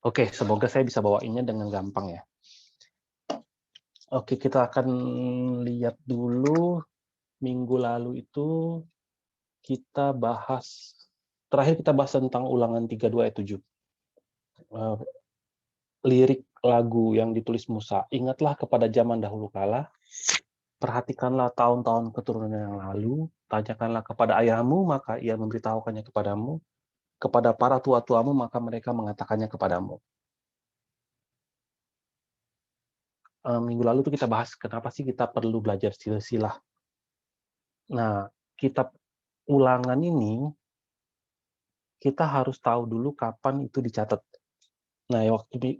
Oke, semoga saya bisa bawainnya dengan gampang ya. Oke, kita akan lihat dulu minggu lalu itu terakhir kita bahas tentang Ulangan 32 ayat 7. Lirik lagu yang ditulis Musa. Ingatlah kepada zaman dahulu kala, perhatikanlah tahun-tahun keturunan yang lalu, tanyakanlah kepada ayahmu, maka ia memberitahukannya kepadamu, kepada para tua-tuamu, maka mereka mengatakannya kepadamu. Minggu lalu tuh kita bahas kenapa sih kita perlu belajar silsilah. Nah, kitab Ulangan ini kita harus tahu dulu kapan itu dicatat. Nah,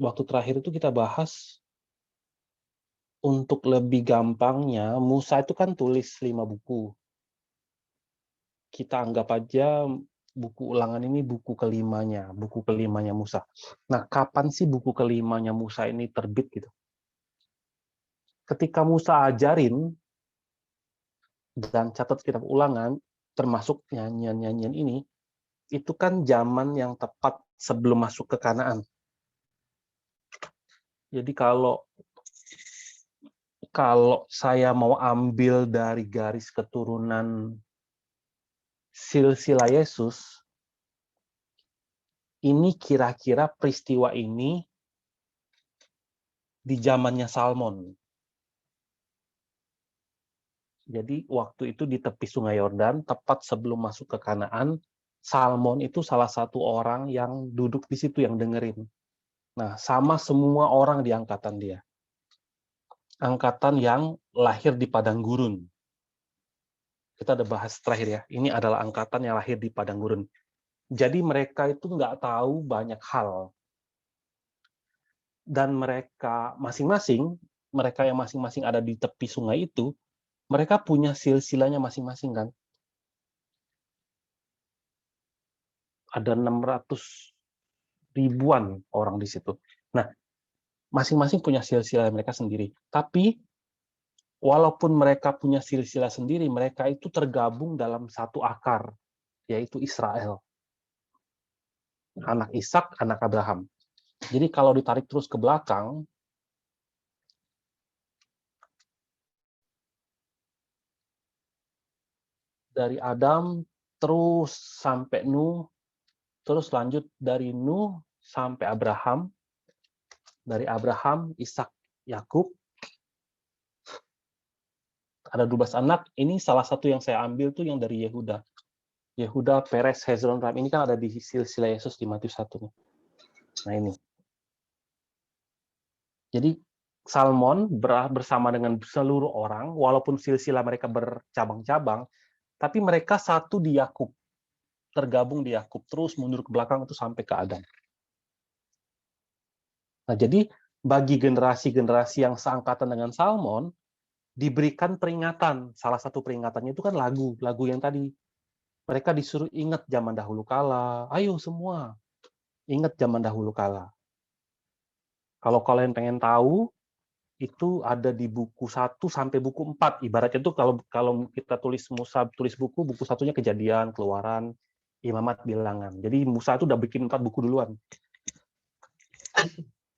waktu terakhir itu kita bahas untuk lebih gampangnya, Musa itu kan tulis 5 buku. Kita anggap aja buku Ulangan ini buku kelimanya Musa. Nah, kapan sih buku kelimanya Musa ini terbit gitu? Ketika Musa ajarin dan catat kitab Ulangan, termasuk nyanyian-nyanyian ini, itu kan zaman yang tepat sebelum masuk ke Kanaan. Jadi kalau saya mau ambil dari garis keturunan silsilah Yesus, ini kira-kira peristiwa ini di zamannya Salmon. Jadi waktu itu di tepi Sungai Yordan, tepat sebelum masuk ke Kanaan, Salmon itu salah satu orang yang duduk di situ yang dengerin. Nah, sama semua orang di angkatan dia. Angkatan yang lahir di padang gurun. Kita udah bahas terakhir ya, ini adalah angkatan yang lahir di padang gurun. Jadi mereka itu nggak tahu banyak hal. Dan mereka yang masing-masing ada di tepi sungai itu, mereka punya silsilahnya masing-masing kan. Ada 600 ribuan orang di situ. Nah, masing-masing punya silsilah mereka sendiri. Tapi, walaupun mereka punya silsilah sendiri, mereka itu tergabung dalam satu akar, yaitu Israel. Anak Ishak, anak Abraham. Jadi kalau ditarik terus ke belakang, dari Adam, terus sampai Nuh, terus lanjut dari Nuh sampai Abraham, dari Abraham, Ishak, Yakub, ada 12 anak. Ini salah satu yang saya ambil tuh yang dari Yehuda. Yehuda, Peres, Hezron, Ram. Ini kan ada di silsilah Yesus di Matius 1. Nah ini. Jadi Salmon bersama dengan seluruh orang, walaupun silsilah mereka bercabang-cabang, tapi mereka satu di Yakub. Tergabung di Yakub. Terus mundur ke belakang itu sampai ke Adam. Nah jadi bagi generasi-generasi yang seangkatan dengan Salmon, diberikan peringatan. Salah satu peringatannya itu kan lagu yang tadi. Mereka disuruh ingat zaman dahulu kala. Ayo semua, ingat zaman dahulu kala. Kalau kalian pengen tahu, itu ada di buku 1 sampai buku 4. Ibaratnya itu kalau kita tulis Musa tulis buku satunya Kejadian, Keluaran, Imamat, Bilangan. Jadi Musa itu udah bikin 4 buku duluan.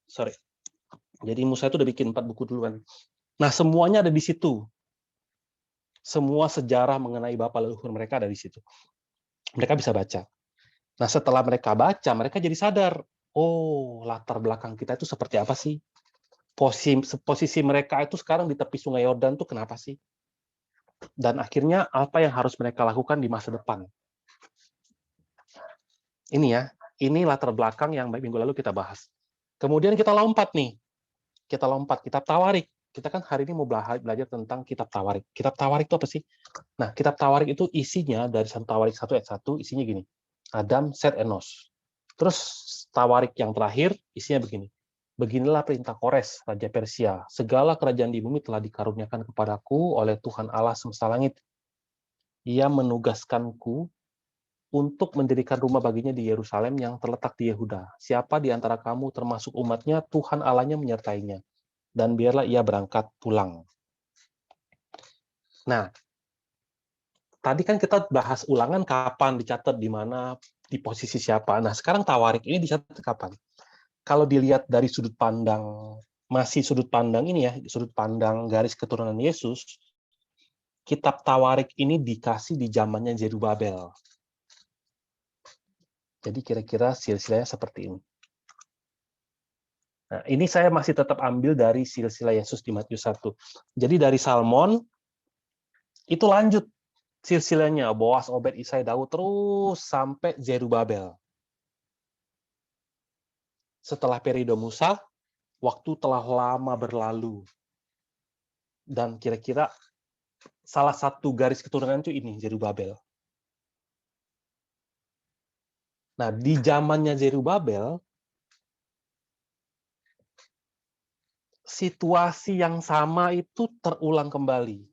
Sorry. Jadi Musa itu udah bikin 4 buku duluan. Nah, semuanya ada di situ. Semua sejarah mengenai bapak leluhur mereka ada di situ. Mereka bisa baca. Nah, setelah mereka baca, mereka jadi sadar, oh, latar belakang kita itu seperti apa sih? Posisi mereka itu sekarang di tepi Sungai Yordan tuh kenapa sih? Dan akhirnya apa yang harus mereka lakukan di masa depan? Ini ya, ini latar belakang yang minggu lalu kita bahas. Kemudian kita lompat nih. Kita lompat, kitab Tawarik. Kita kan hari ini mau belajar tentang kitab Tawarik. Kitab Tawarik itu apa sih? Nah, kitab Tawarik itu isinya dari Tawarik 1 ayat 1, isinya gini. Adam, Set, Enos. Terus Tawarik yang terakhir, isinya begini. Beginilah perintah Kores, Raja Persia. Segala kerajaan di bumi telah dikaruniakan kepadaku oleh Tuhan Allah semesta langit. Ia menugaskanku untuk mendirikan rumah baginya di Yerusalem yang terletak di Yehuda. Siapa di antara kamu termasuk umatnya, Tuhan Allahnya menyertainya. Dan biarlah ia berangkat pulang. Nah, tadi kan kita bahas Ulangan kapan dicatat, di mana, di posisi siapa. Nah, sekarang Tawarik ini dicatat kapan? kalau dilihat dari sudut pandang, masih sudut pandang ini ya, sudut pandang garis keturunan Yesus, kitab Tawarik ini dikasih di zamannya Zerubabel. Jadi kira-kira silsilahnya seperti ini. Nah, ini saya masih tetap ambil dari silsilah Yesus di Matius 1. Jadi dari Salmon, itu lanjut silsilahnya, Boas, Obed, Isai, Daud, terus sampai Zerubabel. Setelah periode Musa, waktu telah lama berlalu. Dan kira-kira salah satu garis keturunan itu ini, Zerubabel. Nah, di zamannya Zerubabel, situasi yang sama itu terulang kembali.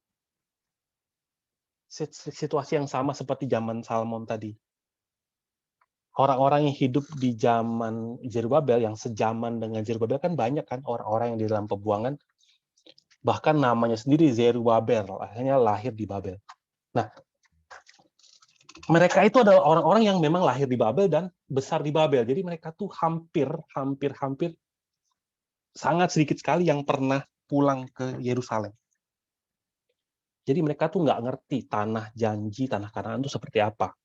Situasi yang sama seperti zaman Salmon tadi. Orang-orang yang hidup di zaman Zerubabel, yang sejaman dengan Zerubabel kan banyak kan orang-orang yang di dalam pembuangan, bahkan namanya sendiri Zerubabel, akhirnya lahir di Babel. Nah, mereka itu adalah orang-orang yang memang lahir di Babel dan besar di Babel. Jadi mereka tuh hampir sangat sedikit sekali yang pernah pulang ke Yerusalem. Jadi mereka tuh nggak ngerti tanah janji, tanah Kanaan itu seperti apa.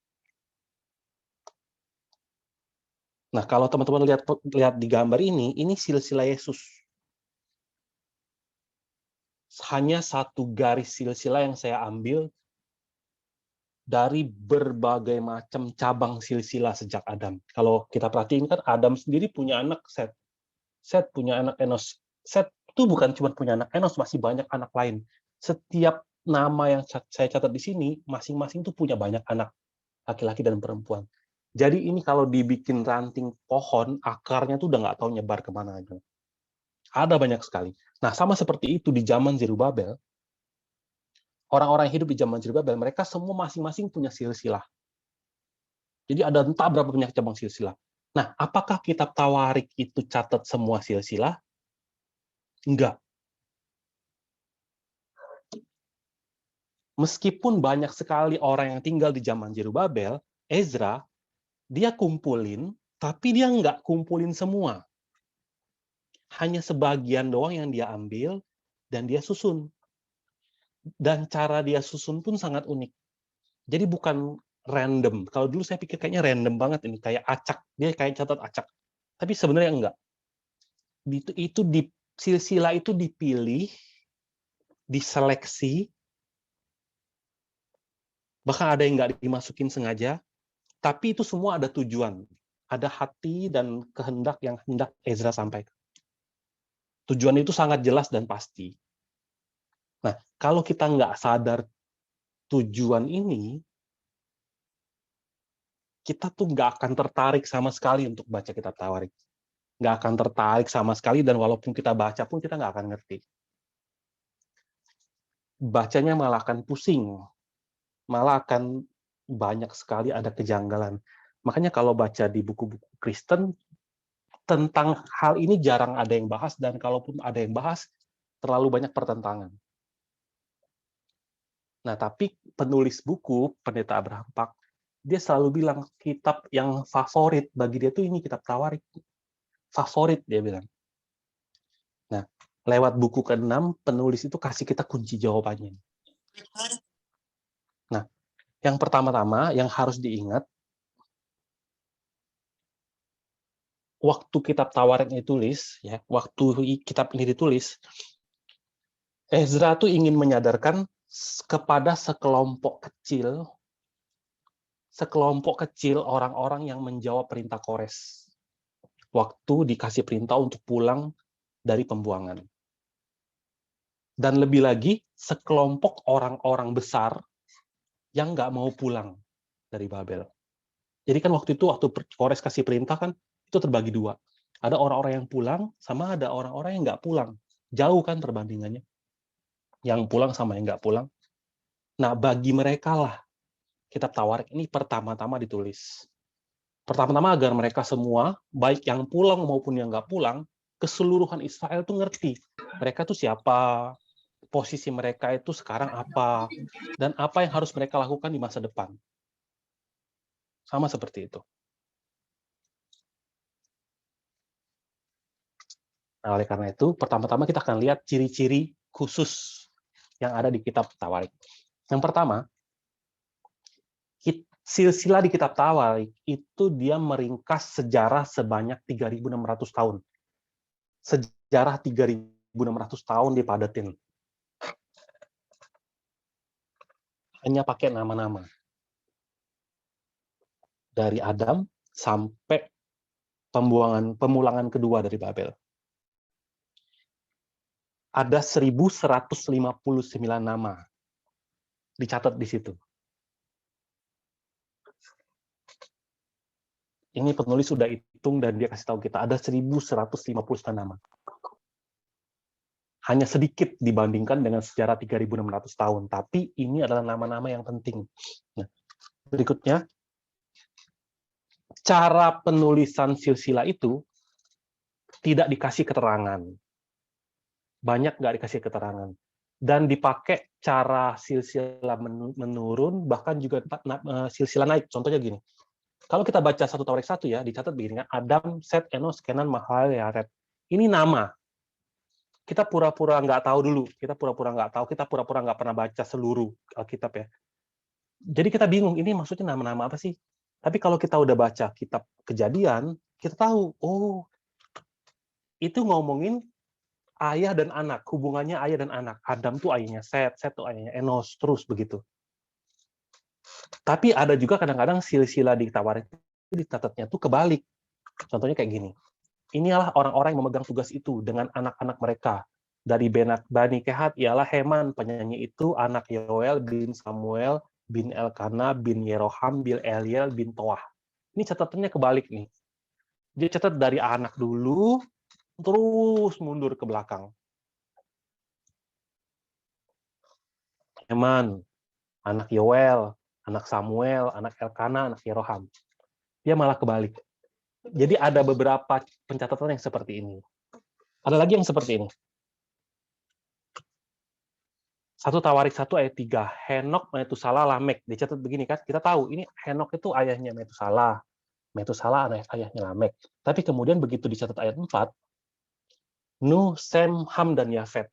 Nah, kalau teman-teman lihat di gambar ini silsilah Yesus. Hanya satu garis silsilah yang saya ambil dari berbagai macam cabang silsilah sejak Adam. Kalau kita perhatiin kan Adam sendiri punya anak Set. Set punya anak Enos. Set itu bukan cuma punya anak Enos, masih banyak anak lain. Setiap nama yang saya catat di sini, masing-masing itu punya banyak anak, laki-laki dan perempuan. Jadi ini kalau dibikin ranting pohon, akarnya tuh udah nggak tahu nyebar kemana aja. Ada banyak sekali. Nah, sama seperti itu di zaman Zerubabel, orang-orang yang hidup di zaman Zerubabel, mereka semua masing-masing punya silsilah. Jadi ada entah berapa banyak cabang silsilah. Nah, apakah kitab Tawarik itu catat semua silsilah? Enggak. Meskipun banyak sekali orang yang tinggal di zaman Zerubabel, Ezra, dia kumpulin, tapi dia nggak kumpulin semua. Hanya sebagian doang yang dia ambil, dan dia susun. Dan cara dia susun pun sangat unik. Jadi bukan random. Kalau dulu saya pikir kayaknya random banget ini, kayak acak. Dia kayak catat acak. Tapi sebenarnya enggak. Itu di silsilah itu dipilih, diseleksi, bahkan ada yang nggak dimasukin sengaja, tapi itu semua ada tujuan. Ada hati dan kehendak yang hendak Ezra sampaikan. Tujuan itu sangat jelas dan pasti. Nah, kalau kita nggak sadar tujuan ini, kita tuh nggak akan tertarik sama sekali untuk baca kitab Tawarik. Nggak akan tertarik sama sekali, dan walaupun kita baca pun kita nggak akan ngerti. Bacanya malah akan pusing, malah akan banyak sekali ada kejanggalan. Makanya kalau baca di buku-buku Kristen, tentang hal ini jarang ada yang bahas, dan kalaupun ada yang bahas, terlalu banyak pertentangan. Nah, tapi penulis buku, Pendeta Abraham Pak, dia selalu bilang kitab yang favorit bagi dia tuh ini kitab Tawarik. Favorit, dia bilang. Nah, lewat buku ke-6, penulis itu kasih kita kunci jawabannya. Nah, yang pertama-tama yang harus diingat, waktu kitab Tawarik ditulis, ya, waktu kitab ini ditulis, Ezra tuh ingin menyadarkan kepada sekelompok kecil orang-orang yang menjawab perintah Kores waktu dikasih perintah untuk pulang dari pembuangan. Dan lebih lagi, sekelompok orang-orang besar yang nggak mau pulang dari Babel. Jadi kan waktu Kores kasih perintah kan, itu terbagi dua. Ada orang-orang yang pulang, sama ada orang-orang yang nggak pulang. Jauh kan perbandingannya. Yang pulang sama yang nggak pulang. Nah, bagi mereka lah, kitab Tawarik ini pertama-tama ditulis. Pertama-tama agar mereka semua, baik yang pulang maupun yang nggak pulang, keseluruhan Israel tuh ngerti. Mereka tuh siapa, posisi mereka itu sekarang apa, dan apa yang harus mereka lakukan di masa depan. Sama seperti itu. Nah, oleh karena itu, pertama-tama kita akan lihat ciri-ciri khusus yang ada di kitab Tawarik. Yang pertama, silsilah di kitab Tawarik itu dia meringkas sejarah sebanyak 3.600 tahun. Sejarah 3.600 tahun dipadatin. Hanya pakai nama-nama. Dari Adam sampai pemulangan kedua dari Babel. Ada 1.159 nama dicatat di situ. Ini penulis sudah hitung dan dia kasih tahu kita ada 1.159 nama. Hanya sedikit dibandingkan dengan sejarah 3.600 tahun, tapi ini adalah nama-nama yang penting. Nah, berikutnya, cara penulisan silsilah itu tidak dikasih keterangan. Banyak nggak dikasih keterangan. Dan dipakai cara silsilah menurun, bahkan juga silsilah naik. Contohnya gini, kalau kita baca 1 Tawarik 1 ya, dicatat begini kan, Adam, Set, Enos, Kenan, Mahalalel, Yared. Ini nama. Kita pura-pura nggak tahu dulu. Kita pura-pura nggak tahu. Kita pura-pura nggak pernah baca seluruh Alkitab ya. Jadi kita bingung, ini maksudnya nama-nama apa sih? Tapi kalau kita udah baca kitab Kejadian, kita tahu, oh, itu ngomongin ayah dan anak. Hubungannya ayah dan anak. Adam tuh ayahnya Set, Set tuh ayahnya Enos, terus begitu. Tapi ada juga kadang-kadang silsilah di Tawarik itu dicatatnya tuh kebalik. Contohnya kayak gini. Inilah orang-orang yang memegang tugas itu dengan anak-anak mereka. Dari Bani Kehat ialah Heman, penyanyi itu anak Yoel bin Samuel bin Elkana bin Yeroham bin Eliel bin Toah. Ini catatannya kebalik nih. Dia catat dari anak dulu, terus mundur ke belakang. Heman, anak Yoel, anak Samuel, anak Elkana, anak Yeroham. Dia malah kebalik. Jadi ada beberapa pencatatan yang seperti ini. Ada lagi yang seperti ini. 1 Tawarik 1 ayat 3. Henok, Metusalah, Lamek. Dicatat begini kan, kita tahu ini Henok itu ayahnya Metusalah. Metusalah ayahnya Lamek. Tapi kemudian begitu dicatat ayat 4, Nuh, Sem, Ham, dan Yafet.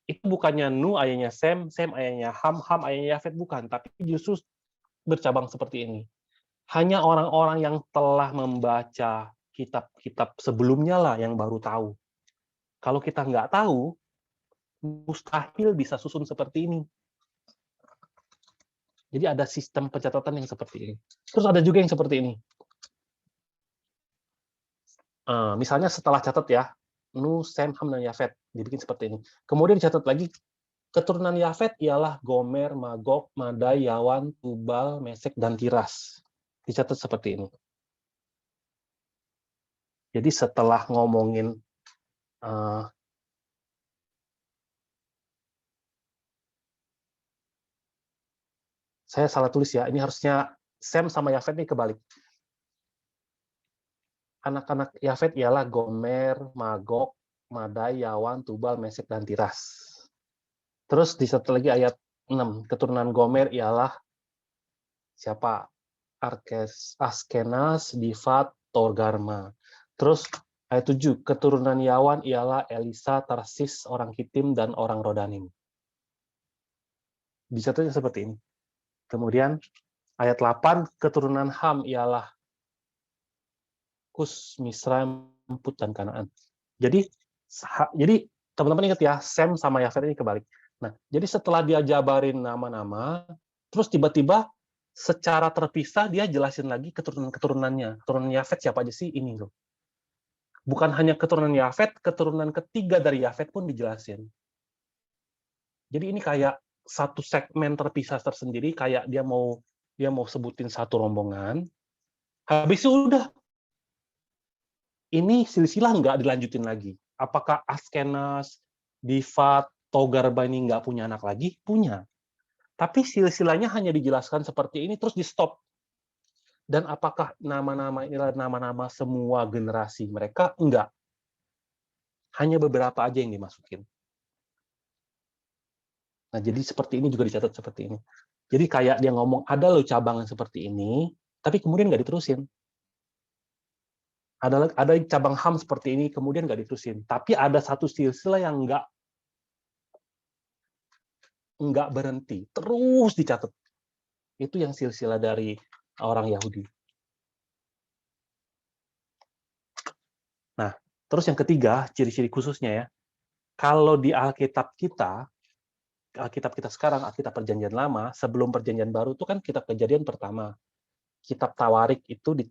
Itu bukannya Nuh ayahnya Sem, Sem ayahnya Ham, Ham ayahnya Yafet, bukan. Tapi justru bercabang seperti ini. Hanya orang-orang yang telah membaca kitab-kitab sebelumnya lah yang baru tahu. Kalau kita nggak tahu, mustahil bisa susun seperti ini. Jadi ada sistem pencatatan yang seperti ini. Terus ada juga yang seperti ini. Misalnya setelah catat ya, Nuh, Sem, Ham, dan Yafet. Dibikin seperti ini. Kemudian dicatat lagi, keturunan Yafet ialah Gomer, Magog, Madai, Yawan, Tubal, Mesek, dan Tiras. Dicatat seperti ini. Jadi setelah ngomongin saya salah tulis ya, ini harusnya Sem sama Yafet ini kebalik. Anak-anak Yafet ialah Gomer, Magog, Madai, Yawan, Tubal, Mesek, dan Tiras. Terus di satu lagi ayat 6, keturunan Gomer ialah siapa? Askenas, Difat, Togarma. Terus ayat 7, keturunan Yawan ialah Elisa, Tarsis, orang Kitim, dan orang Rodanim. Di satunya seperti ini. Kemudian ayat 8, keturunan Ham ialah Kus, Misraim, Put, dan Kanaan. Jadi teman-teman ingat ya, Sem sama Yafet ini kebalik. Nah, jadi setelah dia jabarin nama-nama, terus tiba-tiba secara terpisah dia jelasin lagi keturunan-keturunannya. Keturunan Yafet siapa aja sih? Ini loh. Bukan hanya keturunan Yafet, keturunan ketiga dari Yafet pun dijelasin. Jadi ini kayak satu segmen terpisah tersendiri, kayak dia mau sebutin satu rombongan. Habis itu udah. Ini silsilah nggak dilanjutin lagi. Apakah Askenas, Difat, Togarma ini nggak punya anak lagi? Punya. Tapi silsilahnya hanya dijelaskan seperti ini, terus di-stop. Dan apakah nama-nama inilah nama-nama semua generasi mereka? Enggak. Hanya beberapa aja yang dimasukin. Nah, jadi seperti ini juga dicatat seperti ini. Jadi kayak dia ngomong, ada loh cabangan seperti ini, tapi kemudian nggak diterusin. Ada cabang HAM seperti ini, kemudian nggak diterusin. Tapi ada satu silsilah yang nggak berhenti, terus dicatat. Itu yang silsilah dari orang Yahudi. Nah, terus yang ketiga, ciri-ciri khususnya ya, kalau di Alkitab kita sekarang, Alkitab Perjanjian Lama, sebelum Perjanjian Baru itu kan kitab Kejadian pertama. Kitab Tawarik itu di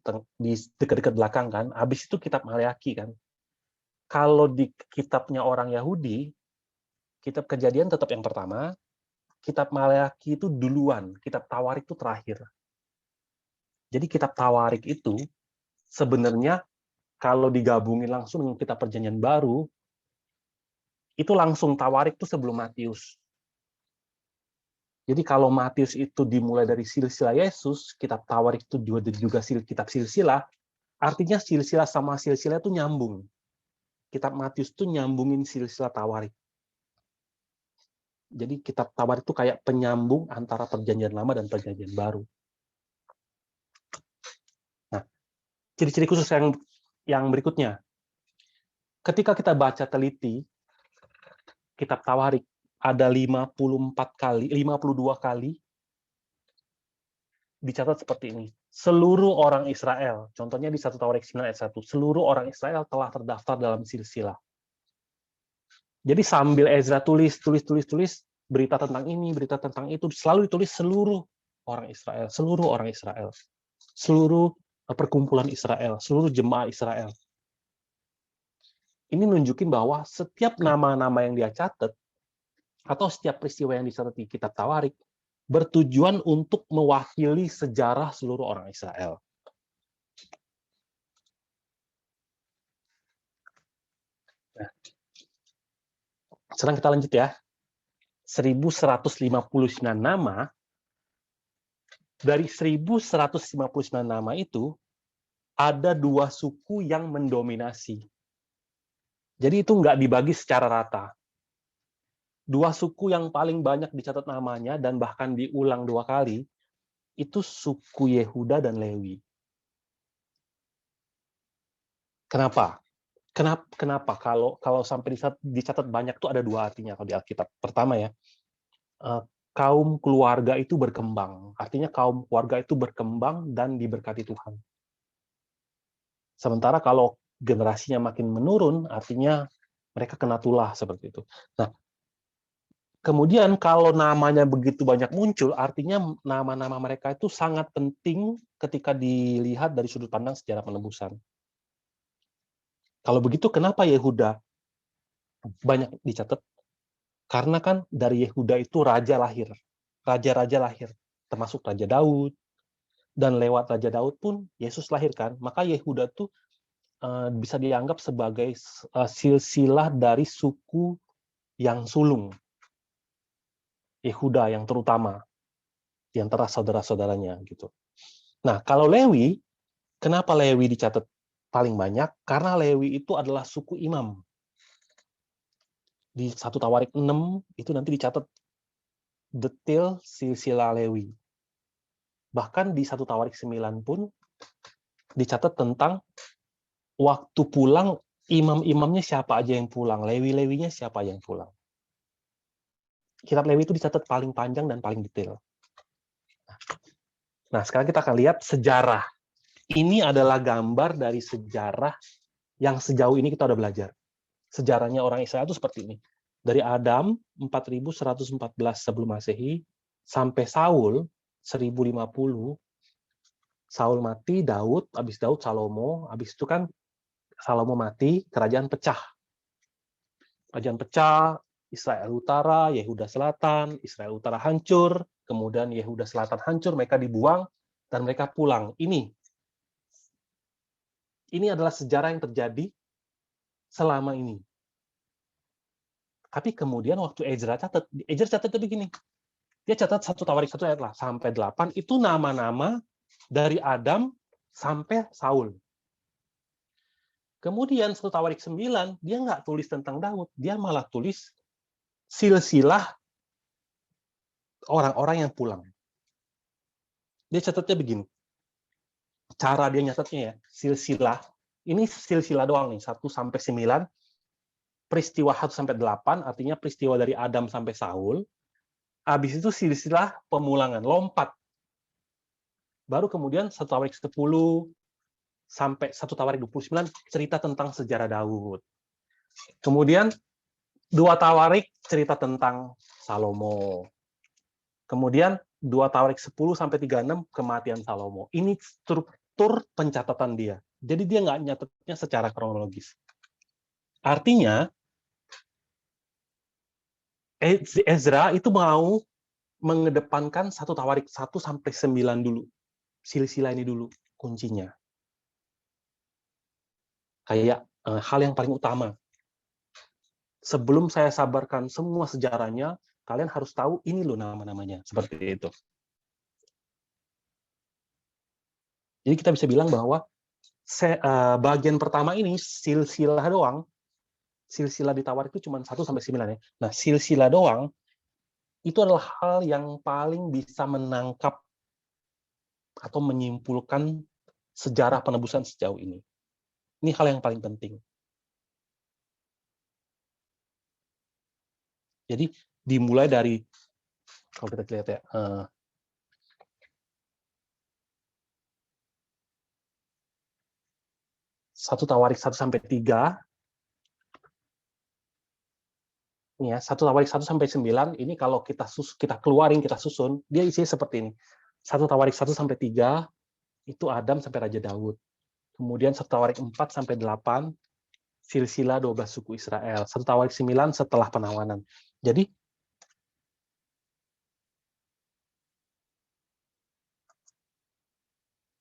dekat-dekat belakang kan, habis itu kitab Maleaki kan. Kalau di kitabnya orang Yahudi, kitab Kejadian tetap yang pertama, kitab Maleaki itu duluan, kitab Tawarik itu terakhir. Jadi kitab Tawarik itu sebenarnya kalau digabungin langsung dengan kitab Perjanjian Baru, itu langsung Tawarik itu sebelum Matius. Jadi kalau Matius itu dimulai dari silsilah Yesus, kitab Tawarik itu juga kitab silsilah, artinya silsilah sama silsilah itu nyambung. Kitab Matius itu nyambungin silsilah Tawarik. Jadi kitab Tawarik itu kayak penyambung antara Perjanjian Lama dan Perjanjian Baru. Nah, ciri-ciri khusus yang berikutnya. Ketika kita baca teliti kitab Tawarik, ada 52 kali dicatat seperti ini. Seluruh orang Israel, contohnya di 1 Tawarik 9 ayat 1, seluruh orang Israel telah terdaftar dalam silsilah. Jadi sambil Ezra tulis berita tentang ini, berita tentang itu, selalu ditulis seluruh orang Israel, seluruh perkumpulan Israel, seluruh jemaah Israel. Ini nunjukin bahwa setiap nama-nama yang dia catat, atau setiap peristiwa yang dicatat di kitab Tawarik, bertujuan untuk mewakili sejarah seluruh orang Israel. Nah, sekarang kita lanjut ya. 1159 nama, dari 1159 nama itu, ada 2 suku yang mendominasi. Jadi itu nggak dibagi secara rata. 2 suku yang paling banyak dicatat namanya, dan bahkan diulang 2 kali, itu suku Yehuda dan Lewi. Kenapa? Kenapa? Kalau sampai dicatat banyak tuh ada 2 artinya kalau di Alkitab. Pertama ya, kaum keluarga itu berkembang. Artinya kaum keluarga itu berkembang dan diberkati Tuhan. Sementara kalau generasinya makin menurun, artinya mereka kena tulah seperti itu. Nah, kemudian kalau namanya begitu banyak muncul, artinya nama-nama mereka itu sangat penting ketika dilihat dari sudut pandang sejarah penebusan. Kalau begitu, kenapa Yehuda banyak dicatat? Karena kan dari Yehuda itu raja-raja lahir, termasuk Raja Daud, dan lewat Raja Daud pun Yesus lahir kan. Maka Yehuda tuh bisa dianggap sebagai silsilah dari suku yang sulung. Yehuda yang terutama di antara saudara-saudaranya gitu. Nah, kalau Lewi, kenapa Lewi dicatat paling banyak? Karena Lewi itu adalah suku imam. Di 1 Tawarik 6 itu nanti dicatat detail silsilah Lewi. Bahkan di 1 Tawarik 9 pun dicatat tentang waktu pulang, imam-imamnya siapa aja yang pulang, Lewi-lewinya siapa yang pulang. Kitab Lewi itu dicatat paling panjang dan paling detail. Nah, sekarang kita akan lihat sejarah. Ini adalah gambar dari sejarah yang sejauh ini kita udah belajar. Sejarahnya orang Israel itu seperti ini. Dari Adam 4114 sebelum Masehi sampai Saul 1050. Saul mati, Daud, habis Daud Salomo, habis itu kan Salomo mati, kerajaan pecah. Kerajaan pecah, Israel Utara, Yehuda Selatan, Israel Utara hancur, kemudian Yehuda Selatan hancur, mereka dibuang, dan mereka pulang. Ini adalah sejarah yang terjadi selama ini. Tapi kemudian waktu Ezra catat begini. Dia catat 1 Tawarik 1 ayat lah, sampai 8, itu nama-nama dari Adam sampai Saul. Kemudian 1 Tawarik 9, dia nggak tulis tentang Daud, dia malah tulis silsilah orang-orang yang pulang. Dia catatnya begini. Cara dia nyatetnya ya, silsilah Ini silsilah doang nih, 1 sampai 9, peristiwa 1 sampai 8, artinya peristiwa dari Adam sampai Saul. Habis itu silsilah pemulangan, lompat. Baru kemudian 1 Tawarik 10 sampai 1 Tawarik 29 cerita tentang sejarah Daud. Kemudian 2 Tawarik cerita tentang Salomo. Kemudian 2 Tawarik 10 sampai 36 kematian Salomo. Ini struktur pencatatan dia. Jadi dia nggak nyatetnya secara kronologis. Artinya Ezra itu mau mengedepankan 1 Tawarik 1 sampai 9 dulu. Silsilah ini dulu kuncinya. Kayak hal yang paling utama. Sebelum saya sabarkan semua sejarahnya, kalian harus tahu ini loh nama-namanya. Seperti itu. Jadi kita bisa bilang bahwa bagian pertama ini silsilah doang. Silsilah di Tawarik itu cuma 1 sampai 9 ya. Nah, silsilah doang itu adalah hal yang paling bisa menangkap atau menyimpulkan sejarah penebusan sejauh ini. Ini hal yang paling penting. Jadi dimulai dari, kalau kita lihat ya, 1 Tawarik 1 sampai 3, ini ya, 1 Tawarik 1 sampai 9, ini kalau kita keluarin, kita susun, dia isinya seperti ini. 1 Tawarik 1 sampai 3, itu Adam sampai Raja Daud. Kemudian 1 Tawarik 4 sampai 8, silsilah 12 suku Israel. 1 Tawarik 9 setelah penawanan. Jadi,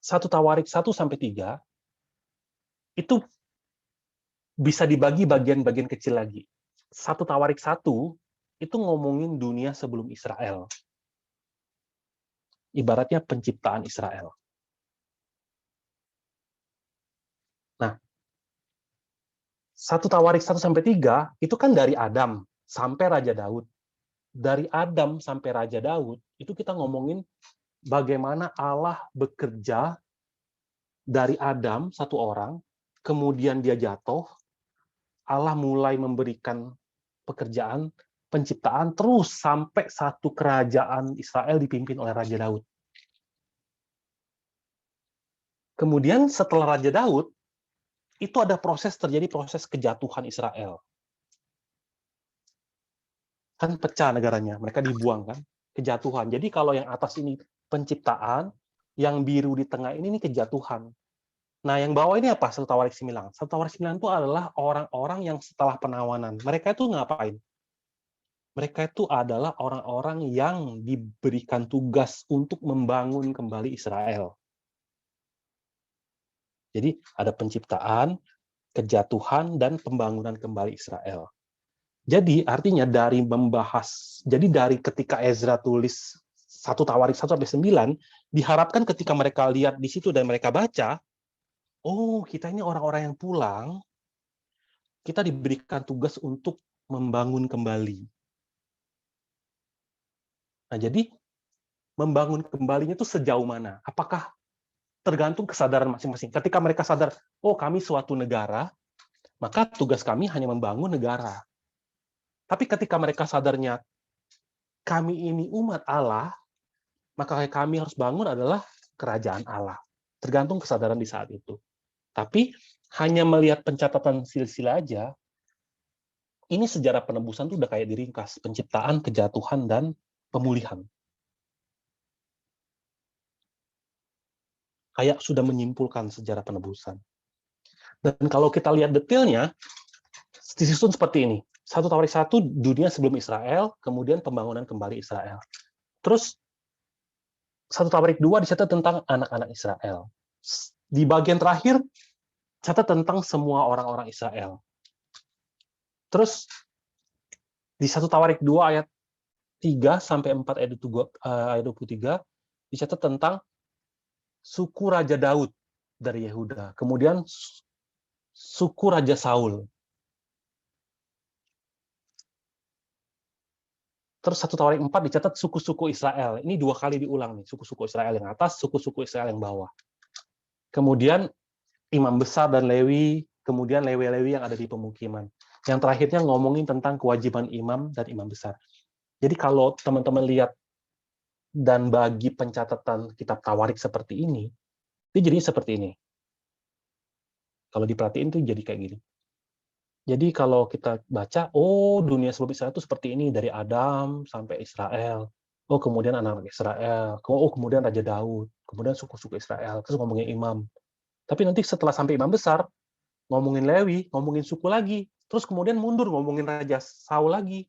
satu Tawarik 1 sampai 3 itu bisa dibagi bagian-bagian kecil lagi. 1 Tawarik 1 itu ngomongin dunia sebelum Israel. Ibaratnya penciptaan Israel. Nah, 1 Tawarik 1 sampai 3 itu kan dari Adam sampai Raja Daud. Dari Adam sampai Raja Daud itu kita ngomongin bagaimana Allah bekerja dari Adam, satu orang, kemudian dia jatuh, Allah mulai memberikan pekerjaan, penciptaan, terus sampai satu kerajaan Israel dipimpin oleh Raja Daud. Kemudian setelah Raja Daud, itu ada terjadi proses kejatuhan Israel. Kan pecah negaranya, mereka dibuang kan, kejatuhan. Jadi kalau yang atas ini penciptaan, yang biru di tengah ini kejatuhan. Nah, yang bawah ini apa? 1 Tawarik 9. 1 Tawarik 9 itu adalah orang-orang yang setelah penawanan. Mereka itu ngapain? Mereka itu adalah orang-orang yang diberikan tugas untuk membangun kembali Israel. Jadi, ada penciptaan, kejatuhan, dan pembangunan kembali Israel. Jadi, artinya dari membahas, jadi dari ketika Ezra tulis 1 Tawarik 1 sampai 9, diharapkan ketika mereka lihat di situ dan mereka baca, oh, kita ini orang-orang yang pulang, kita diberikan tugas untuk membangun kembali. Nah, jadi membangun kembalinya itu sejauh mana? Apakah tergantung kesadaran masing-masing. Ketika mereka sadar, oh kami suatu negara, maka tugas kami hanya membangun negara. Tapi ketika mereka sadarnya, kami ini umat Allah, maka kami harus bangun adalah kerajaan Allah. Tergantung kesadaran di saat itu. Tapi hanya melihat pencatatan silsilah aja, ini sejarah penebusan itu udah kayak diringkas. Penciptaan, kejatuhan, dan pemulihan. Kayak sudah menyimpulkan sejarah penebusan. Dan kalau kita lihat detailnya, disusun seperti ini. 1 Tawarik 1, dunia sebelum Israel, kemudian pembangunan kembali Israel. Terus, 1 Tawarik 2 dicatat tentang anak-anak Israel. Di bagian terakhir, catat tentang semua orang-orang Israel. Terus, di 1 Tawarik 2 ayat 3 sampai 4 ayat 23, dicatat tentang suku Raja Daud dari Yehuda. Kemudian suku Raja Saul. Terus 1 Tawarik 4 dicatat suku-suku Israel. Ini 2 kali diulang nih, suku-suku Israel yang atas, suku-suku Israel yang bawah. Kemudian imam besar dan Lewi, kemudian Lewi-Lewi yang ada di pemukiman. Yang terakhirnya ngomongin tentang kewajiban imam dan imam besar. Jadi kalau teman-teman lihat dan bagi pencatatan kitab Tawarik seperti ini, dia jadinya seperti ini. Kalau diperhatiin tuh jadi kayak gini. Jadi kalau kita baca, oh dunia sebelum Israel itu seperti ini, dari Adam sampai Israel. Oh kemudian anak-anak Israel. Oh kemudian Raja Daud. Kemudian suku-suku Israel. Terus ngomongin imam. Tapi nanti setelah sampai imam besar, ngomongin Lewi, ngomongin suku lagi. Terus kemudian mundur, ngomongin Raja Saul lagi.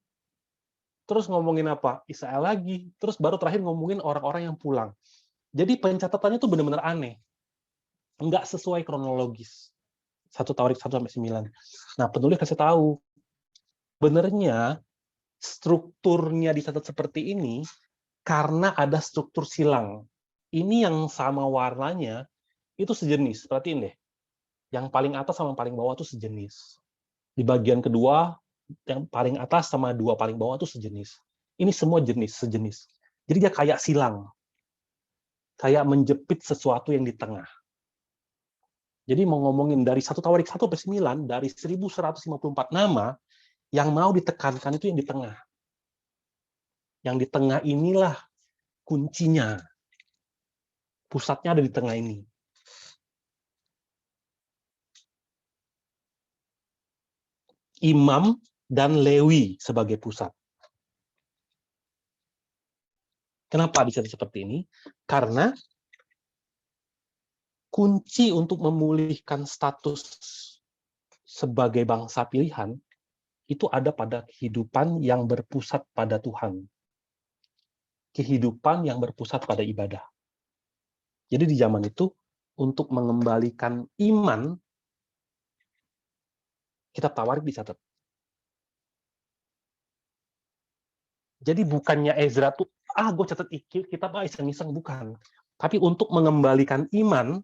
Terus ngomongin apa? Israel lagi. Terus baru terakhir ngomongin orang-orang yang pulang. Jadi pencatatannya itu benar-benar aneh. Nggak sesuai kronologis. 1 Tawarik 1-9. Nah, penulis kasih tahu, benernya strukturnya dicatat seperti ini karena ada struktur silang. Ini yang sama warnanya itu sejenis. Perhatiin deh. Yang paling atas sama paling bawah itu sejenis. Di bagian kedua, yang paling atas sama dua paling bawah itu sejenis. Ini semua sejenis. Jadi dia kayak silang. Kayak menjepit sesuatu yang di tengah. Jadi mau ngomongin dari 1 Tawarik 1-9, dari 1154 nama, yang mau ditekankan itu yang di tengah. Yang di tengah inilah kuncinya. Pusatnya ada di tengah ini. Imam dan Lewi sebagai pusat. Kenapa dicatat seperti ini? Karena kunci untuk memulihkan status sebagai bangsa pilihan itu ada pada kehidupan yang berpusat pada Tuhan. Kehidupan yang berpusat pada ibadah. Jadi di zaman itu, untuk mengembalikan iman, kitab Tawarik dicatat. Jadi bukannya Ezra tuh, gue catat kitab iseng-iseng, bukan. Tapi untuk mengembalikan iman,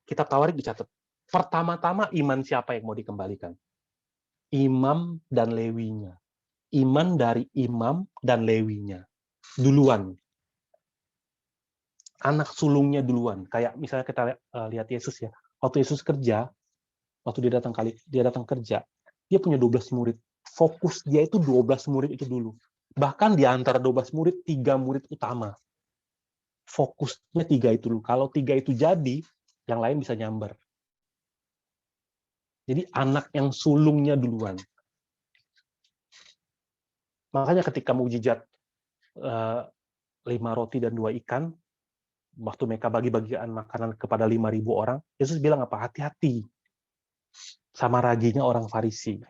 kitab Tawarik dicatat. Pertama-tama iman siapa yang mau dikembalikan? Imam dan Lewinya. Iman dari imam dan Lewinya. Duluan. Anak sulungnya duluan. Kayak misalnya kita lihat Yesus ya. Waktu Yesus kerja, waktu dia datang kerja, dia punya 12 murid. Fokus dia itu 12 murid itu dulu. Bahkan di antara 12 murid, 3 murid utama. Fokusnya 3 itu dulu. Kalau 3 itu jadi, yang lain bisa nyamber. Jadi anak yang sulungnya duluan. Makanya ketika mukjizat 5 roti dan 2 ikan, waktu mereka bagi-bagian makanan kepada 5.000 orang, Yesus bilang apa? Hati-hati sama raginya orang Farisi.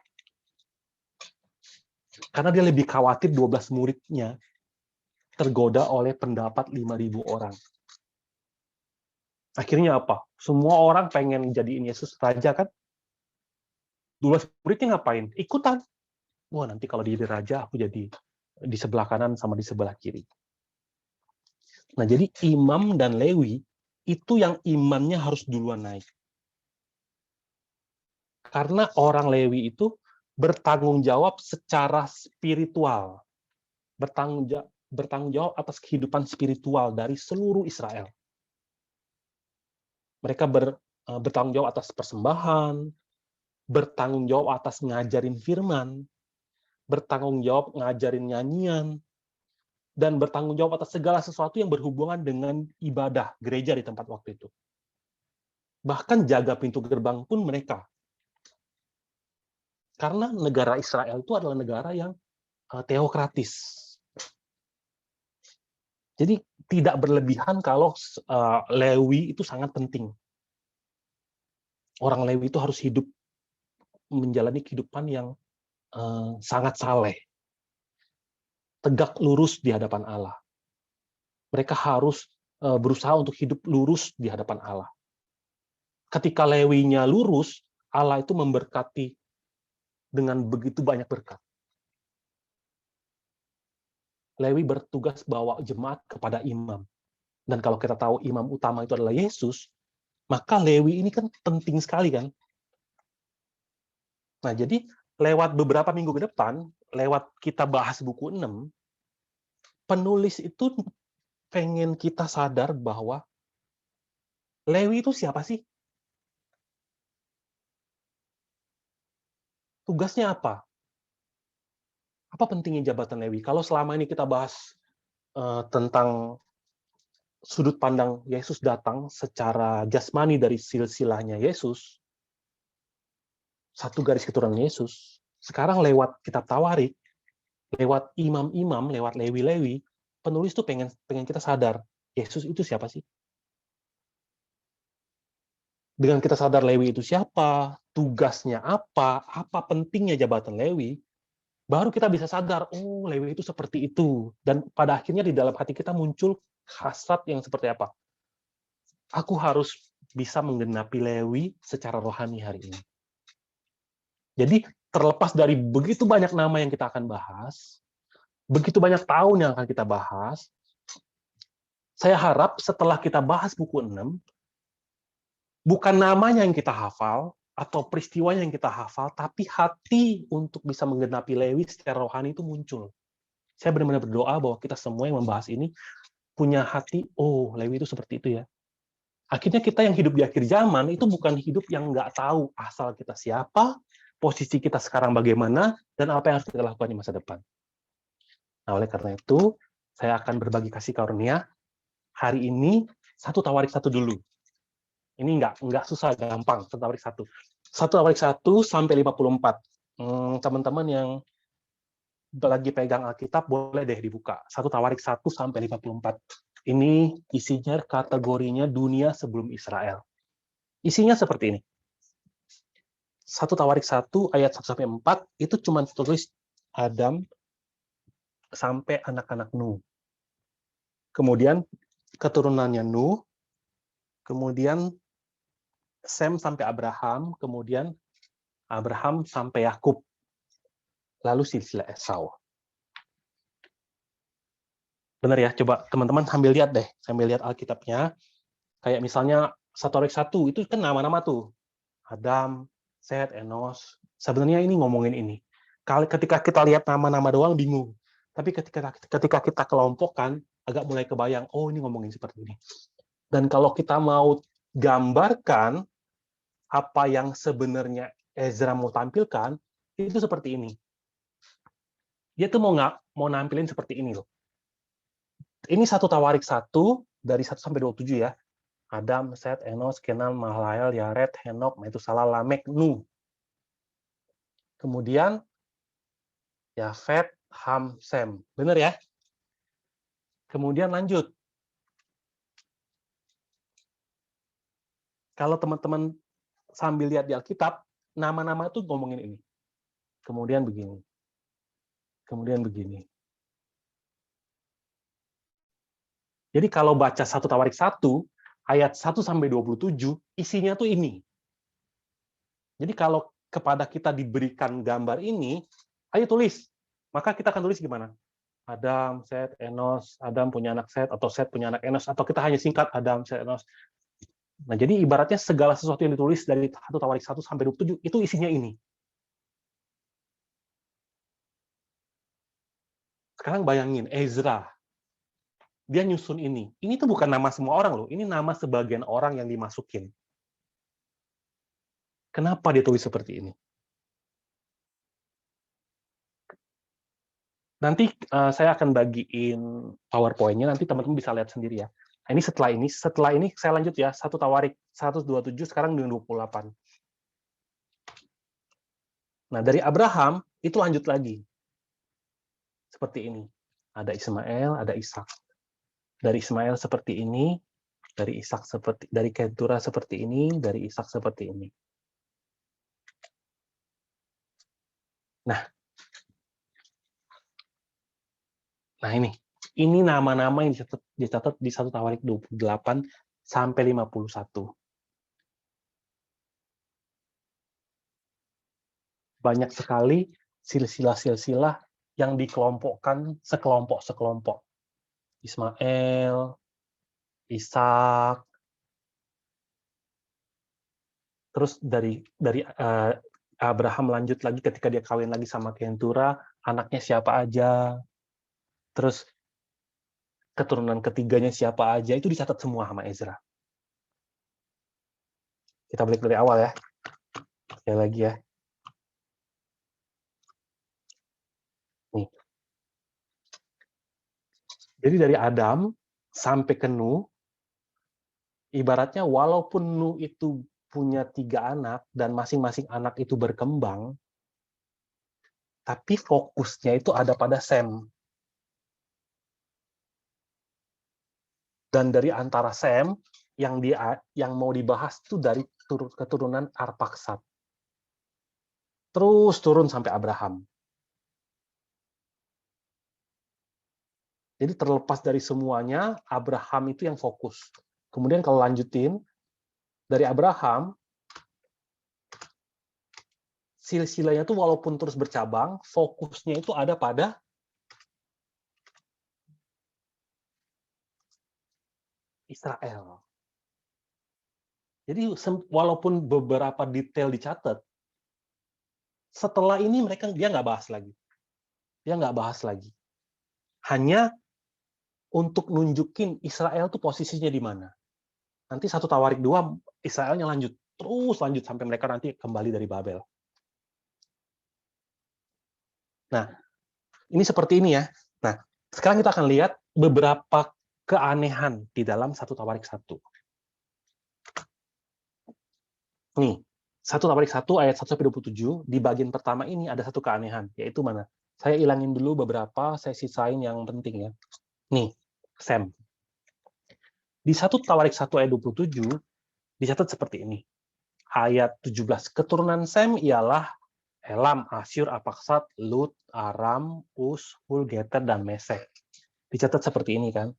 Karena dia lebih khawatir 12 muridnya tergoda oleh pendapat 5.000 orang. Akhirnya apa? Semua orang pengen jadiin Yesus raja kan? 12 muridnya ngapain? Ikutan. Wah, nanti kalau dia jadi raja, aku jadi di sebelah kanan sama di sebelah kiri. Nah, jadi imam dan Lewi itu yang imannya harus duluan naik. Karena orang Lewi itu bertanggung jawab secara spiritual. Bertanggung jawab atas kehidupan spiritual dari seluruh Israel. Mereka bertanggung jawab atas persembahan, bertanggung jawab atas ngajarin firman, bertanggung jawab ngajarin nyanyian, dan bertanggung jawab atas segala sesuatu yang berhubungan dengan ibadah gereja di tempat waktu itu. Bahkan jaga pintu gerbang pun mereka. Karena negara Israel itu adalah negara yang teokratis. Jadi tidak berlebihan kalau Lewi itu sangat penting. Orang Lewi itu harus hidup menjalani kehidupan yang sangat saleh, tegak lurus di hadapan Allah. Mereka harus berusaha untuk hidup lurus di hadapan Allah. Ketika Lewinya lurus, Allah itu memberkati dengan begitu banyak berkat. Lewi bertugas bawa jemaat kepada imam. Dan kalau kita tahu imam utama itu adalah Yesus, maka Lewi ini kan penting sekali kan. Nah, jadi lewat beberapa minggu ke depan, lewat kita bahas buku 6, penulis itu pengen kita sadar bahwa Lewi itu siapa sih? Tugasnya apa? Apa pentingnya jabatan Lewi? Kalau selama ini kita bahas tentang sudut pandang Yesus datang secara jasmani dari silsilahnya Yesus, satu garis keturunan Yesus, sekarang lewat kitab Tawarik, lewat imam-imam, lewat Lewi-Lewi, penulis tuh pengen kita sadar, Yesus itu siapa sih? Dengan kita sadar Lewi itu siapa, tugasnya apa pentingnya jabatan Lewi, baru kita bisa sadar, oh Lewi itu seperti itu. Dan pada akhirnya di dalam hati kita muncul hasrat yang seperti apa? Aku harus bisa menggenapi Lewi secara rohani hari ini. Jadi terlepas dari begitu banyak nama yang kita akan bahas, begitu banyak tahun yang akan kita bahas, saya harap setelah kita bahas buku 6, bukan namanya yang kita hafal, atau peristiwanya yang kita hafal, tapi hati untuk bisa menggenapi Lewi secara rohani itu muncul. Saya benar-benar berdoa bahwa kita semua yang membahas ini punya hati, oh Lewi itu seperti itu ya. Akhirnya kita yang hidup di akhir zaman itu bukan hidup yang nggak tahu asal kita siapa, posisi kita sekarang bagaimana, dan apa yang harus kita lakukan di masa depan. Nah, oleh karena itu, saya akan berbagi kasih karunia hari ini, satu Tawarik 1 dulu. Ini nggak susah, gampang, satu Tawarik 1. Satu Tawarik 1 sampai 54. Teman-teman yang lagi pegang Alkitab, boleh deh dibuka. Satu Tawarik 1 sampai 54. Ini isinya kategorinya dunia sebelum Israel. Isinya seperti ini. Satu Tawarik 1 ayat 1 sampai 4 itu cuma tulis Adam sampai anak-anak Nuh. Kemudian keturunannya Nuh, kemudian Sem sampai Abraham, kemudian Abraham sampai Yakub, lalu silsilah Esau. Benar ya? Coba teman-teman sambil lihat deh, sambil lihat Alkitabnya. Kayak misalnya satu Tawarik 1 itu kan nama-nama tuh. Adam, Set, Enos. Sebenarnya ini ngomongin ini. Ketika kita lihat nama-nama doang bingung. Tapi ketika kita kelompokkan, agak mulai kebayang, oh ini ngomongin seperti ini. Dan kalau kita mau gambarkan apa yang sebenarnya Ezra mau tampilkan, itu seperti ini. Dia tuh mau nampilin seperti ini loh. Ini satu Tawarik 1, dari 1 sampai 27 ya. Adam, Set, Enos, Kenan, Mahalalel, Yared, Henok, Metusalah, Lamek, Nuh. Kemudian Yafet, Ham, Sem. Benar ya? Kemudian lanjut. Kalau teman-teman sambil lihat di Alkitab, nama-nama itu ngomongin ini. Kemudian begini. Kemudian begini. Jadi kalau baca satu Tawarik 1, ayat 1 sampai 27, isinya tuh ini. Jadi kalau kepada kita diberikan gambar ini, ayo tulis. Maka kita akan tulis gimana? Adam, Set, Enos, Adam punya anak Set, atau Set punya anak Enos, atau kita hanya singkat Adam, Set, Enos. Nah, jadi ibaratnya segala sesuatu yang ditulis dari satu Tawarik 1 sampai 27, itu isinya ini. Sekarang bayangin, Ezra. Dia nyusun ini. Ini tuh bukan nama semua orang loh, ini nama sebagian orang yang dimasukin. Kenapa dia tulis seperti ini? Nanti saya akan bagiin PowerPoint-nya, nanti teman-teman bisa lihat sendiri ya. Nah, ini setelah ini saya lanjut ya, satu Tawarik 127, sekarang dengan 28. Nah, dari Abraham, itu lanjut lagi. Seperti ini. Ada Ismail, ada Ishak. Dari Ismail seperti ini, dari Ishak seperti, dari Ketura seperti ini, dari Ishak seperti ini. Nah ini nama-nama yang dicatat di satu Tawarik 28 sampai 51. Banyak sekali silsilah-silsilah yang dikelompokkan sekelompok-sekelompok. Ismail, Ishak, terus dari Abraham lanjut lagi ketika dia kawin lagi sama Ketura, anaknya siapa aja, terus keturunan ketiganya siapa aja, itu dicatat semua sama Ezra. Kita balik dari awal ya. Sekali lagi ya. Jadi dari Adam sampai ke Nuh, ibaratnya walaupun Nuh itu punya 3 anak, dan masing-masing anak itu berkembang, tapi fokusnya itu ada pada Sem. Dan dari antara Sem, yang mau dibahas itu dari keturunan Arpaksad. Terus turun sampai Abraham. Jadi terlepas dari semuanya, Abraham itu yang fokus. Kemudian kalau lanjutin, dari Abraham, silsilahnya itu walaupun terus bercabang, fokusnya itu ada pada Israel. Jadi walaupun beberapa detail dicatat, setelah ini dia nggak bahas lagi. Dia nggak bahas lagi. Hanya untuk nunjukin Israel tuh posisinya di mana. Nanti 1 Tawarik 2, Israelnya lanjut. Terus lanjut sampai mereka nanti kembali dari Babel. Nah, ini seperti ini ya. Nah, sekarang kita akan lihat beberapa keanehan di dalam 1 Tawarik 1. Nih, 1 Tawarik 1 ayat 1-27, di bagian pertama ini ada satu keanehan, yaitu mana? Saya ilangin dulu beberapa, saya sisain yang penting ya. Nih, Sem. Di 1 Tawarik 1 ayat 27, dicatat seperti ini. Ayat 17, keturunan Sem ialah Elam, Asyur, Arpaksad, Lut, Aram, Us, Hul, Geter, dan Mesek. Dicatat seperti ini kan.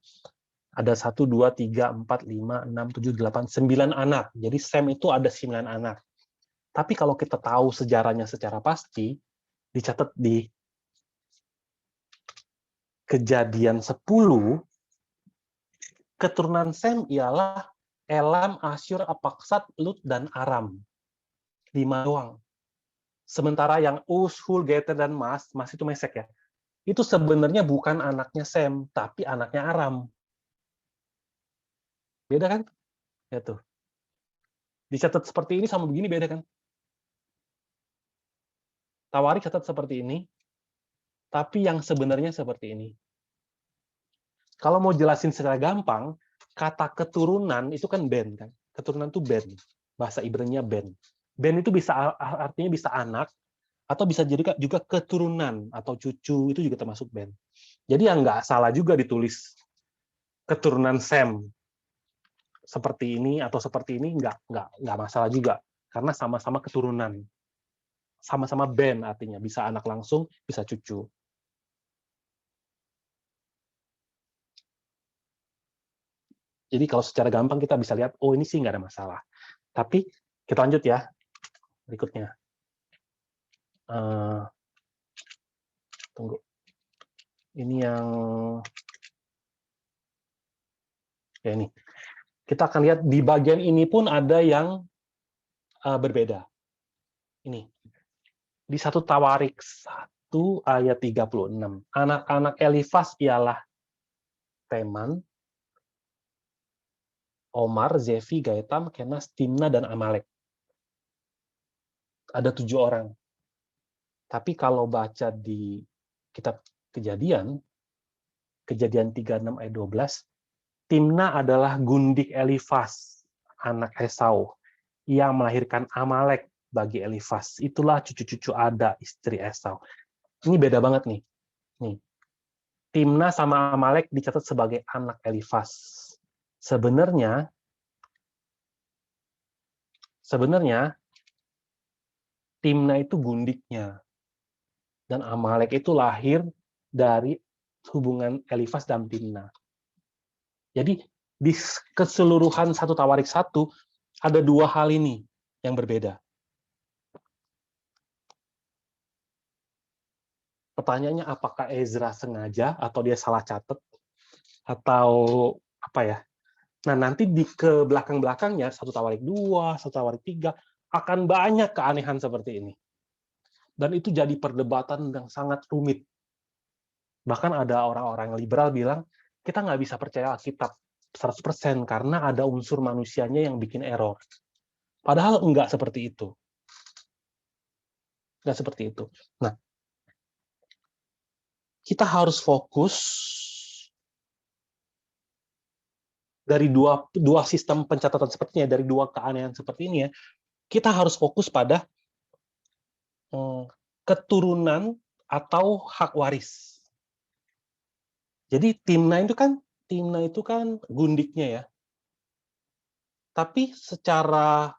Ada 1, 2, 3, 4, 5, 6, 7, 8, 9 anak. Jadi Sem itu ada 9 anak. Tapi kalau kita tahu sejarahnya secara pasti, dicatat di Kejadian 10, keturunan Sem ialah Elam, Asyur, Arpaksad, Lut, dan Aram. 5 doang. Sementara yang Us, Hul, Geter, dan Mas itu Mesek ya, itu sebenarnya bukan anaknya Sem, tapi anaknya Aram. Beda kan? Ya tuh. Dicatat seperti ini sama begini beda kan? Tawarik catat seperti ini, tapi yang sebenarnya seperti ini. Kalau mau jelasin secara gampang, kata keturunan itu kan ben kan? Keturunan itu ben. Bahasa Ibrani-nya ben. Ben itu bisa artinya bisa anak, atau bisa jadi juga keturunan atau cucu, itu juga termasuk ben. Jadi yang nggak salah juga ditulis keturunan Sem seperti ini atau seperti ini, nggak masalah juga, karena sama-sama keturunan, sama-sama ben artinya bisa anak langsung, bisa cucu. Jadi kalau secara gampang kita bisa lihat, oh ini sih nggak ada masalah. Tapi kita lanjut ya, berikutnya. Tunggu. Ini yang ya ini. Kita akan lihat di bagian ini pun ada yang berbeda. Ini. Di 1 Tawarik 1 ayat 36. Anak-anak Elifas ialah Teman, Omar, Zefi, Gaetam, Kenas, Timna, dan Amalek. Ada 7 orang. Tapi kalau baca di kitab Kejadian 36 ayat 12, Timna adalah gundik Elifas, anak Esau, yang melahirkan Amalek bagi Elifas. Itulah cucu-cucu Ada, istri Esau. Ini beda banget nih. Nih. Timna sama Amalek dicatat sebagai anak Elifas. Sebenarnya Timna itu gundiknya. Dan Amalek itu lahir dari hubungan Elifas dan Timna. Jadi di keseluruhan 1 Tawarik 1 ada 2 hal ini yang berbeda. Pertanyaannya, apakah Ezra sengaja atau dia salah catat atau apa ya? Nah, nanti di ke belakang-belakangnya 1 Tawarik 2, 1 Tawarik 3 akan banyak keanehan seperti ini. Dan itu jadi perdebatan yang sangat rumit. Bahkan ada orang-orang liberal bilang, kita nggak bisa percaya Alkitab 100% karena ada unsur manusianya yang bikin error. Padahal enggak seperti itu. Enggak seperti itu. Nah, kita harus fokus dari dua sistem pencatatan seperti ini, dari dua keanehan seperti ini ya, kita harus fokus pada keturunan atau hak waris. Jadi Timna itu kan gundiknya ya. Tapi secara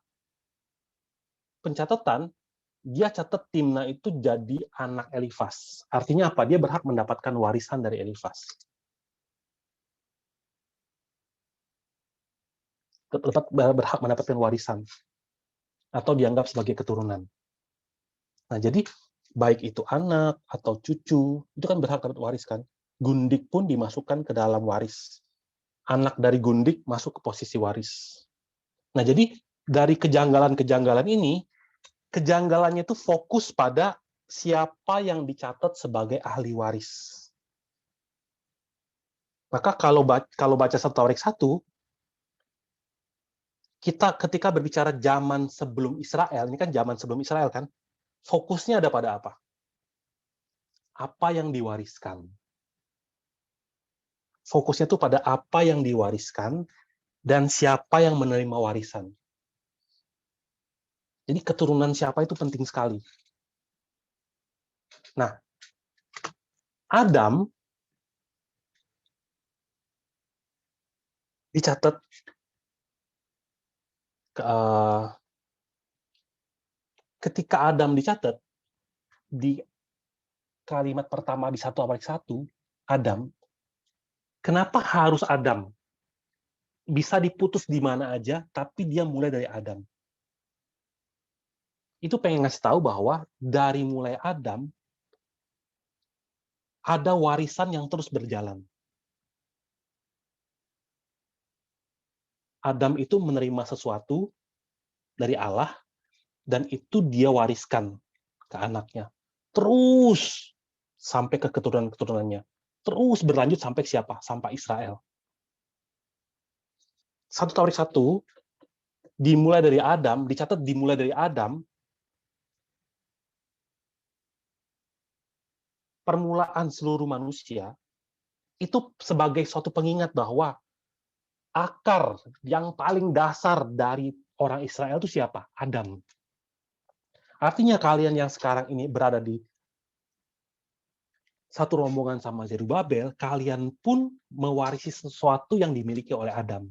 pencatatan, dia catat Timna itu jadi anak Elifas. Artinya apa? Dia berhak mendapatkan warisan dari Elifas. Berhak mendapatkan warisan. Atau dianggap sebagai keturunan. Nah, jadi baik itu anak atau cucu, itu kan berhak dapat waris kan. Gundik pun dimasukkan ke dalam waris. Anak dari gundik masuk ke posisi waris. Nah, jadi dari kejanggalan-kejanggalan ini, kejanggalannya itu fokus pada siapa yang dicatat sebagai ahli waris. Maka kalau baca 1 Tawarik 1, kita ketika berbicara zaman sebelum Israel, ini kan zaman sebelum Israel kan, fokusnya ada pada apa? Apa yang diwariskan. Fokusnya itu pada apa yang diwariskan dan siapa yang menerima warisan. Jadi keturunan siapa itu penting sekali. Nah, Adam dicatat ketika Adam dicatat di kalimat pertama di 1 Tawarik 1, Adam, kenapa harus Adam? Bisa diputus di mana aja, tapi dia mulai dari Adam. Itu pengen ngasih tahu bahwa dari mulai Adam, ada warisan yang terus berjalan. Adam itu menerima sesuatu dari Allah, dan itu dia wariskan ke anaknya. Terus sampai ke keturunan-keturunannya. Terus berlanjut sampai siapa? Sampai Israel. 1 Tawarik 1, dimulai dari Adam, dicatat dimulai dari Adam, permulaan seluruh manusia, itu sebagai suatu pengingat bahwa akar yang paling dasar dari orang Israel itu siapa? Adam. Artinya kalian yang sekarang ini berada di satu rombongan sama Zerubabel, kalian pun mewarisi sesuatu yang dimiliki oleh Adam.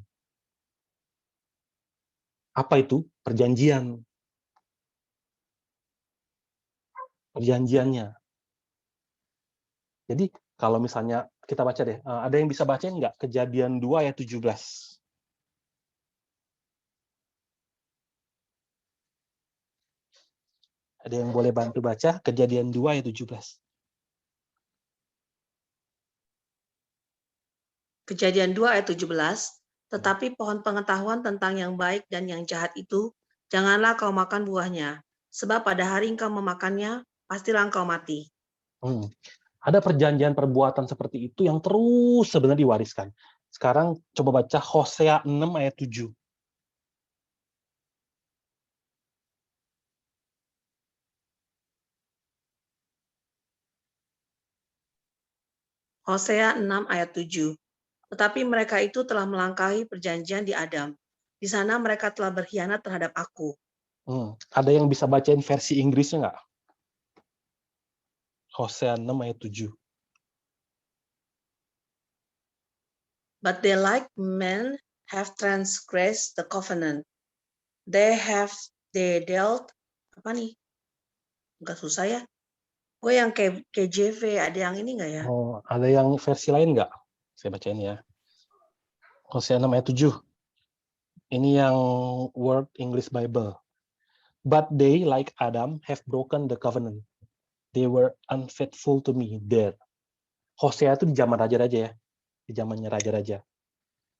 Apa itu? Perjanjian. Perjanjiannya. Jadi kalau misalnya kita baca deh, ada yang bisa bacain nggak? Kejadian 2 ayat 17. Ada yang boleh bantu baca? Kejadian 2 ayat 17. Kejadian 2 ayat 17, tetapi pohon pengetahuan tentang yang baik dan yang jahat itu, janganlah kau makan buahnya, sebab pada hari engkau memakannya, pastilah engkau mati. Ada perjanjian perbuatan seperti itu yang terus sebenarnya diwariskan. Sekarang coba baca Hosea 6 ayat 7. Hosea 6 ayat 7. Tetapi mereka itu telah melangkahi perjanjian di Adam. Di sana mereka telah berkhianat terhadap aku. Ada yang bisa bacain versi Inggrisnya nggak? Hosea 6 ayat 7. But they like men have transgressed the covenant. They dealt, apa nih? Nggak susah ya. Gue yang KJV, ada yang ini nggak ya? Oh, ada yang versi lain nggak? Saya bacain ya. Hosea 6 ayat 7. Ini yang Word English Bible. But they, like Adam, have broken the covenant. They were unfaithful to me there. Hosea itu di zaman raja-raja ya. Di zamannya raja-raja.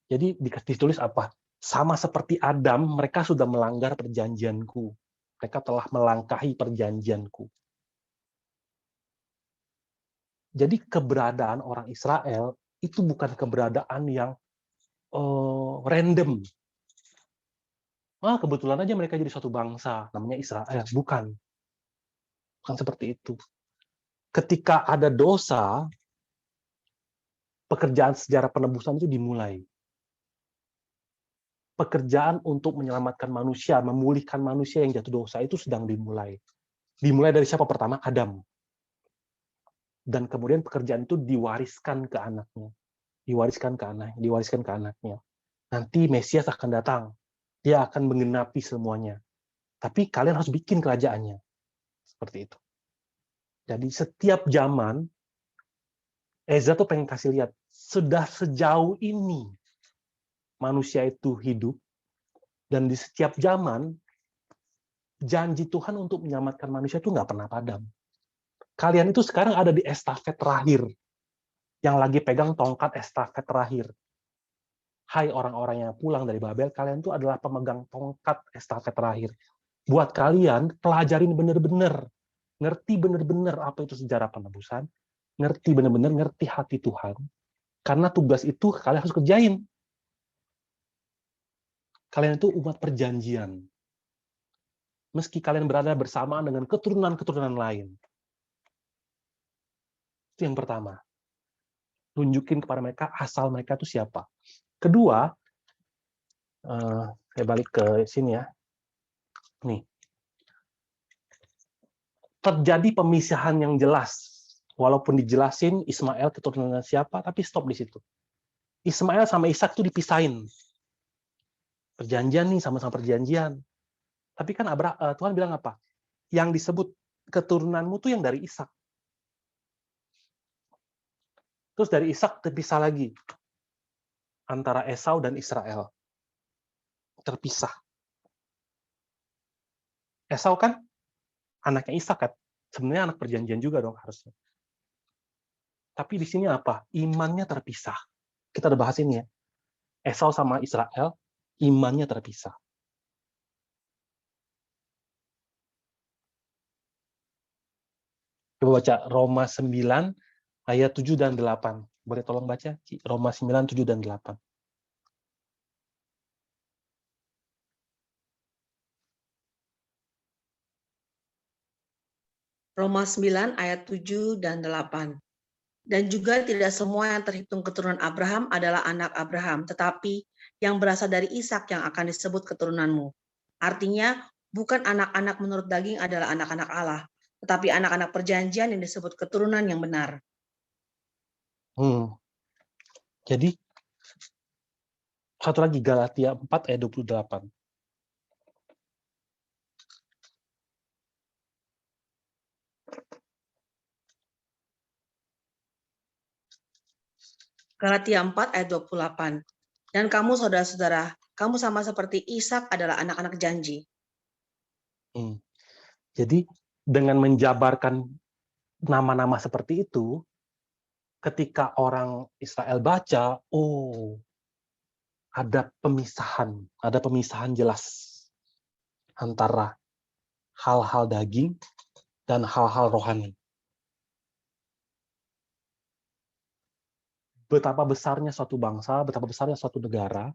Jadi ditulis apa? Sama seperti Adam, mereka sudah melanggar perjanjianku. Mereka telah melangkahi perjanjianku. Jadi keberadaan orang Israel itu bukan keberadaan yang random. Kebetulan aja mereka jadi suatu bangsa, namanya Israel. Bukan. Bukan seperti itu. Ketika ada dosa, pekerjaan sejarah penebusan itu dimulai. pekerjaan untuk menyelamatkan manusia, memulihkan manusia yang jatuh dosa itu sedang dimulai. Dimulai dari siapa pertama? Adam. Dan kemudian pekerjaan itu diwariskan ke anaknya. Diwariskan ke anaknya, diwariskan ke anaknya. Nanti Mesias akan datang. Dia akan menggenapi semuanya. Tapi kalian harus bikin kerajaannya. Seperti itu. Jadi setiap zaman, Ezra tuh pengen kasih lihat, sudah sejauh ini manusia itu hidup, dan di setiap zaman, janji Tuhan untuk menyelamatkan manusia itu nggak pernah padam. Kalian itu sekarang ada di estafet terakhir, yang lagi pegang tongkat estafet terakhir. Hai orang-orang yang pulang dari Babel, kalian itu adalah pemegang tongkat estafet terakhir. Buat kalian, pelajarin bener-bener, ngerti bener-bener apa itu sejarah penebusan, ngerti bener-bener, ngerti hati Tuhan. Karena tugas itu kalian harus kerjain. Kalian itu umat perjanjian. Meski kalian berada bersamaan dengan keturunan-keturunan lain. Itu yang pertama. Tunjukin kepada mereka asal mereka itu siapa. Kedua, saya balik ke sini ya. Nih. Terjadi pemisahan yang jelas. Walaupun dijelasin Ismail keturunan siapa, tapi stop di situ. Ismail sama Ishak itu dipisahin. Perjanjian nih, sama-sama perjanjian. Tapi kan Tuhan bilang apa? Yang disebut keturunanmu tuh yang dari Ishak. Terus dari Ishak terpisah lagi. Antara Esau dan Israel. Terpisah. Esau kan anaknya Ishak kan? Sebenarnya anak perjanjian juga dong harusnya. Tapi di sini apa? Imannya terpisah. Kita udah bahas ini ya. Esau sama Israel, imannya terpisah. Coba baca Roma 9, ayat 7 dan 8. Boleh tolong baca? Roma 9, 7 dan 8. Roma 9 ayat 7 dan 8. Dan juga tidak semua yang terhitung keturunan Abraham adalah anak Abraham, tetapi yang berasal dari Ishak yang akan disebut keturunanmu. Artinya, bukan anak-anak menurut daging adalah anak-anak Allah, tetapi anak-anak perjanjian yang disebut keturunan yang benar. Jadi, satu lagi, Galatia 4 ayat 28. Galatia 4 ayat 28. Dan kamu saudara-saudara, kamu sama seperti Ishak adalah anak-anak janji. Jadi dengan menjabarkan nama-nama seperti itu, ketika orang Israel baca, oh, ada pemisahan jelas antara hal-hal daging dan hal-hal rohani. Betapa besarnya suatu bangsa, betapa besarnya suatu negara,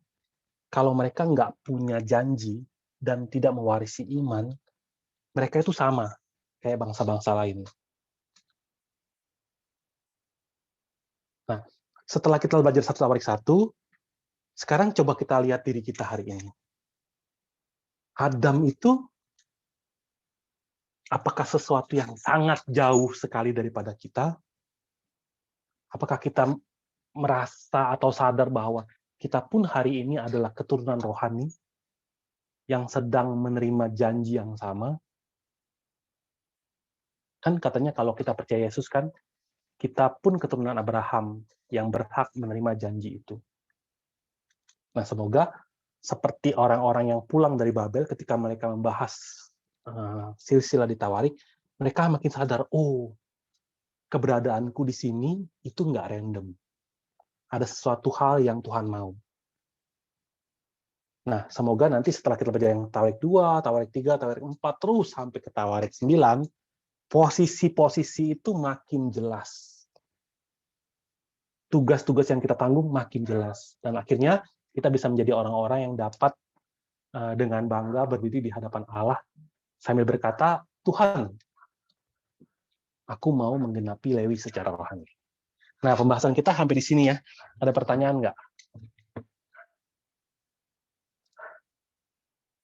kalau mereka nggak punya janji dan tidak mewarisi iman, mereka itu sama kayak bangsa-bangsa lain. Nah, setelah kita belajar 1 Tawarik 1, sekarang coba kita lihat diri kita hari ini. Adam itu apakah sesuatu yang sangat jauh sekali daripada kita? Apakah kita merasa atau sadar bahwa kita pun hari ini adalah keturunan rohani yang sedang menerima janji yang sama? Kan katanya kalau kita percaya Yesus kan, kita pun keturunan Abraham yang berhak menerima janji itu. Nah, semoga seperti orang-orang yang pulang dari Babel ketika mereka membahas silsilah di Tawarik, mereka makin sadar, oh, keberadaanku di sini itu nggak random. Ada sesuatu hal yang Tuhan mau. Nah, semoga nanti setelah kita belajar yang Tawarik 2, Tawarik 3, Tawarik 4, terus sampai ke Tawarik 9, posisi-posisi itu makin jelas. Tugas-tugas yang kita tanggung makin jelas. Dan akhirnya kita bisa menjadi orang-orang yang dapat dengan bangga berdiri di hadapan Allah sambil berkata, Tuhan, aku mau menggenapi Lewi secara rohani. Nah, pembahasan kita hampir di sini ya. Ada pertanyaan nggak?